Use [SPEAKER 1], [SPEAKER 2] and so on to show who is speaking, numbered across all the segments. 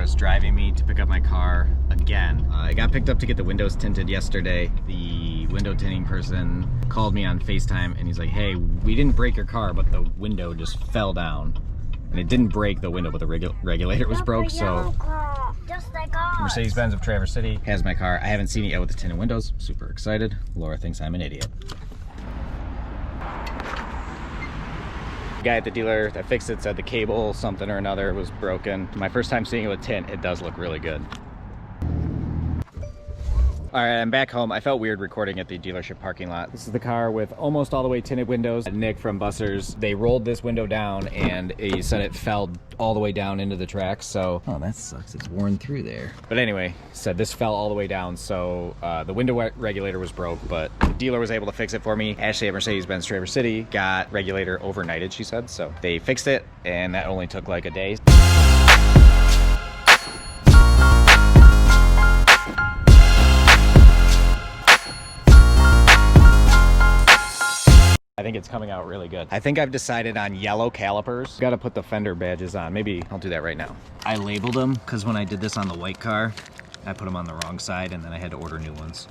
[SPEAKER 1] is driving me to pick up my car again. I got picked up to get the windows tinted yesterday. The window tinting person called me on FaceTime and he's like, hey, we didn't break your car, but the window just fell down. And it didn't break the window, but the regulator was broke, so...
[SPEAKER 2] Just like ours.
[SPEAKER 1] Mercedes-Benz of Traverse City has my car. I haven't seen it yet with the tinted windows. Super excited. Laura thinks I'm an idiot. The guy at the dealer that fixed it said the cable, something or another, was broken. My first time seeing it with tint, it does look really good. All right, I'm back home. I felt weird recording at the dealership parking lot. This is the car with almost all the way tinted windows. Nick from Bussers, they rolled this window down and he said it fell all the way down into the tracks, so... Oh, that sucks, it's worn through there. But anyway, said this fell all the way down, so the window regulator was broke, but the dealer was able to fix it for me. Ashley at Mercedes-Benz Traverse City got regulator overnighted, she said, so they fixed it, and that only took like a day. I think it's coming out really good. I think I've decided on yellow calipers. Got to put the fender badges on. Maybe I'll do that right now. I labeled them because when I did this on the white car, I put them on the wrong side and then I had to order new ones.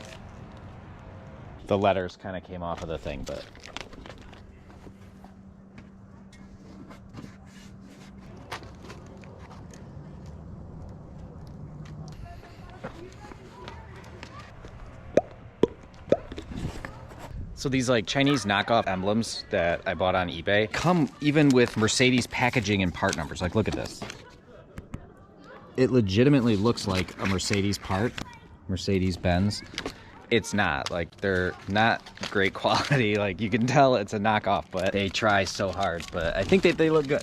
[SPEAKER 1] The letters kind of came off of the thing, but... So these like Chinese knockoff emblems that I bought on eBay come even with Mercedes packaging and part numbers. Like, look at this. It legitimately looks like a Mercedes part, Mercedes-Benz. It's not, like, they're not great quality. Like, you can tell it's a knockoff, but they try so hard. But I think they look good.